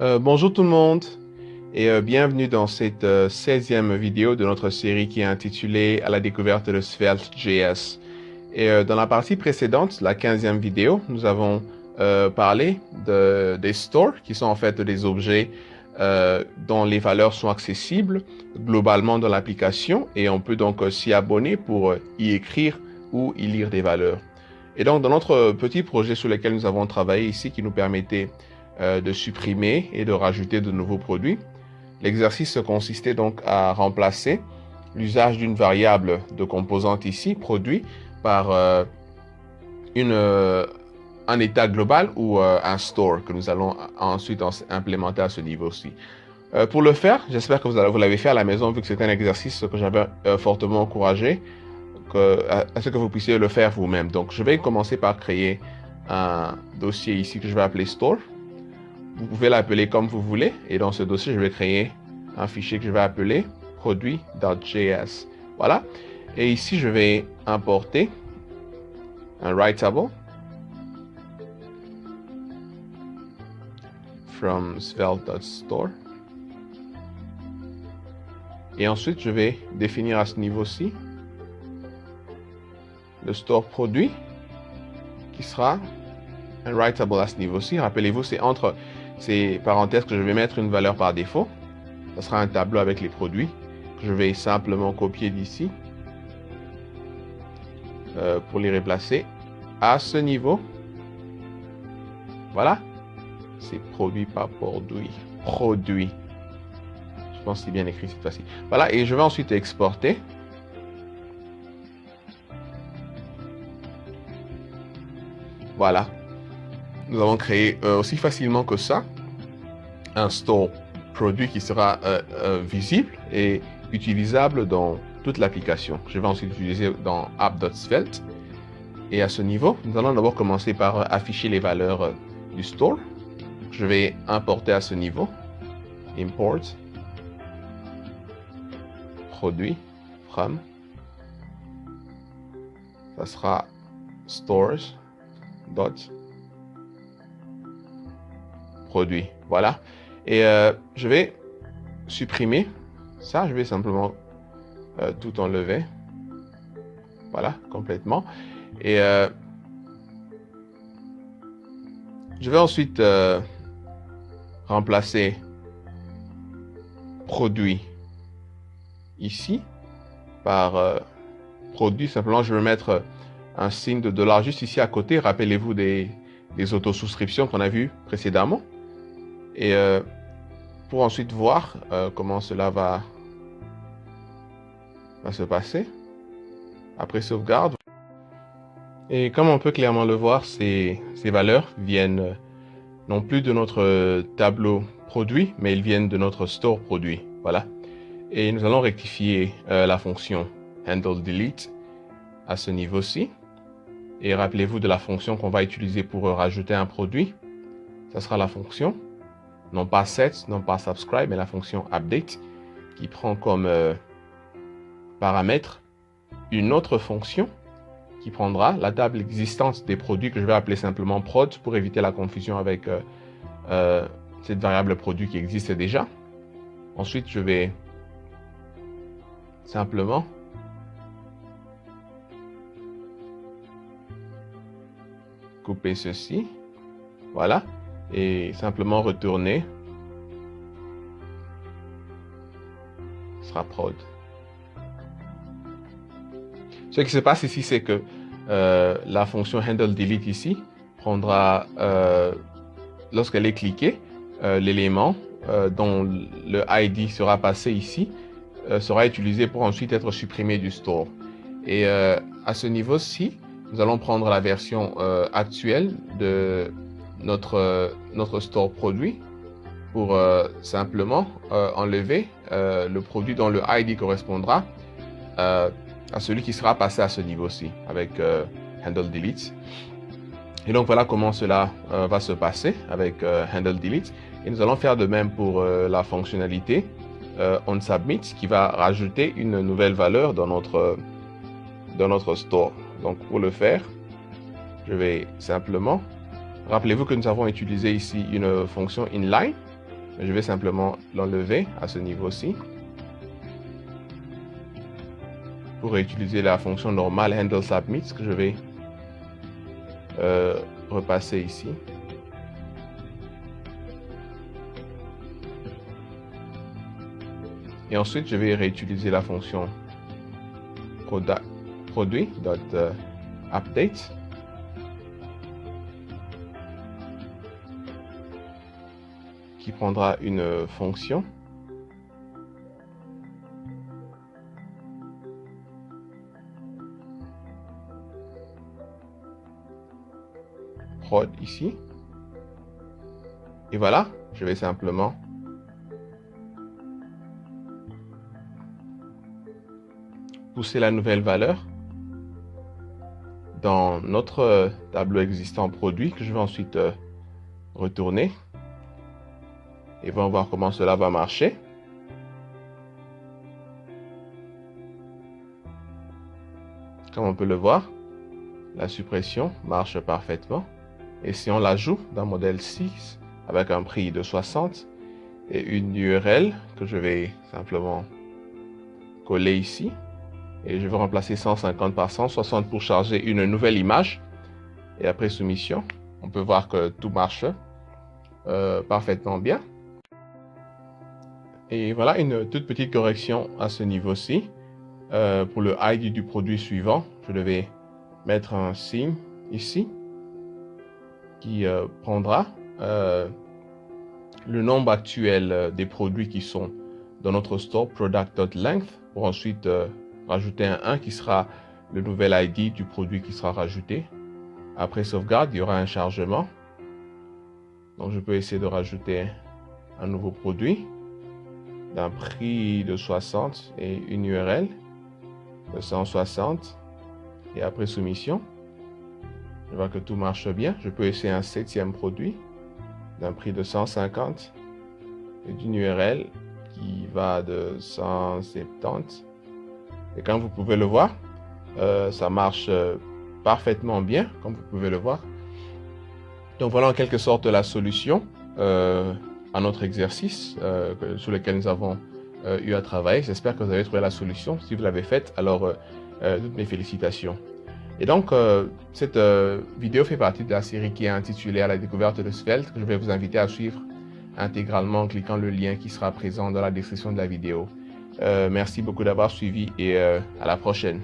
Bonjour tout le monde et bienvenue dans cette 16e vidéo de notre série qui est intitulée À la découverte de Svelte.js. Et dans la partie précédente, la 15e vidéo, nous avons parlé des stores qui sont en fait des objets dont les valeurs sont accessibles globalement dans l'application et on peut donc s'y abonner pour y écrire ou y lire des valeurs. Et donc dans notre petit projet sur lequel nous avons travaillé ici qui nous permettait de supprimer et de rajouter de nouveaux produits. L'exercice consistait donc à remplacer l'usage d'une variable de composante ici, produit, par un état global ou un store que nous allons ensuite implémenter à ce niveau-ci. Pour le faire, j'espère que vous l'avez fait à la maison vu que c'est un exercice que j'avais fortement encouragé à ce que vous puissiez le faire vous-même. Donc je vais commencer par créer un dossier ici que je vais appeler store. Vous pouvez l'appeler comme vous voulez. Et dans ce dossier, je vais créer un fichier que je vais appeler produit.js. Voilà. Et ici, je vais importer un writable from svelte.store. Et ensuite, je vais définir à ce niveau-ci le store produit qui sera un writable à ce niveau-ci. Rappelez-vous, c'est entre ces parenthèses que je vais mettre une valeur par défaut. Ce sera un tableau avec les produits que je vais simplement copier d'ici pour les replacer à ce niveau. Voilà. C'est produit par produit. Produit. Je pense que c'est bien écrit cette fois-ci. Voilà. Et je vais ensuite exporter. Voilà. Nous avons créé aussi facilement que ça un store produit qui sera visible et utilisable dans toute l'application. Je vais ensuite utiliser dans app.svelte. Et à ce niveau, nous allons d'abord commencer par afficher les valeurs du store. Je vais importer à ce niveau. Import produit from. Ça sera stores dot produit. Voilà. Et je vais supprimer ça. Je vais simplement tout enlever. Voilà, complètement. Et je vais ensuite remplacer produit ici par produit. Simplement, je vais mettre un signe de dollar juste ici à côté. Rappelez-vous des autosouscriptions qu'on a vues précédemment. Et pour ensuite voir comment cela va se passer après sauvegarde. Et comme on peut clairement le voir, ces valeurs viennent non plus de notre tableau produit, mais ils viennent de notre store produit. Voilà. Et nous allons rectifier la fonction handle_delete à ce niveau-ci. Et rappelez-vous de la fonction qu'on va utiliser pour rajouter un produit. Ça sera la fonction, non pas set, non pas subscribe, mais la fonction update qui prend comme paramètre une autre fonction qui prendra la table existante des produits que je vais appeler simplement prod pour éviter la confusion avec cette variable produit qui existe déjà. Ensuite, je vais simplement couper ceci. Voilà. Et simplement retourner. Ce sera prod. Ce qui se passe ici, c'est que la fonction handle_delete ici prendra, lorsqu'elle est cliquée, l'élément dont le ID sera passé ici sera utilisé pour ensuite être supprimé du store. Et à ce niveau-ci, nous allons prendre la version actuelle de notre store produit pour simplement enlever le produit dont le ID correspondra à celui qui sera passé à ce niveau-ci avec handle_delete. Et donc voilà comment cela va se passer avec handle_delete. Et nous allons faire de même pour la fonctionnalité onSubmit qui va rajouter une nouvelle valeur dans notre store. Donc pour le faire, je vais simplement, rappelez-vous que nous avons utilisé ici une fonction inline Mais je vais simplement l'enlever à ce niveau-ci pour réutiliser la fonction normale handle submit que je vais repasser ici. Et ensuite, je vais réutiliser la fonction produit.update qui prendra une fonction prod ici. Et voilà, je vais simplement pousser la nouvelle valeur dans notre tableau existant produit que je vais ensuite retourner et on va voir comment cela va marcher. Comme on peut le voir, la suppression marche parfaitement. Et si on l'ajoute dans modèle 6 avec un prix de 60 et une URL que je vais simplement coller ici, et je vais remplacer 150 par 160 pour charger une nouvelle image. Et après soumission, on peut voir que tout marche parfaitement bien. Et voilà une toute petite correction à ce niveau-ci. Pour le ID du produit suivant, je devais mettre un signe ici qui prendra le nombre actuel des produits qui sont dans notre store product.length pour ensuite rajouter un 1 qui sera le nouvel ID du produit qui sera rajouté. Après sauvegarde, il y aura un chargement. Donc je peux essayer de rajouter un nouveau produit d'un prix de 60 et une URL de 160. Et après soumission, je vois que tout marche bien. Je peux essayer un 7e produit d'un prix de 150 et d'une URL qui va de 170. Et comme vous pouvez le voir, ça marche parfaitement bien, comme vous pouvez le voir. Donc voilà en quelque sorte la solution à notre exercice sur lequel nous avons eu à travailler. J'espère que vous avez trouvé la solution. Si vous l'avez faite, alors toutes mes félicitations. Et donc, cette vidéo fait partie de la série qui est intitulée « À la découverte de Svelte » que je vais vous inviter à suivre intégralement en cliquant le lien qui sera présent dans la description de la vidéo. Merci beaucoup d'avoir suivi et à la prochaine.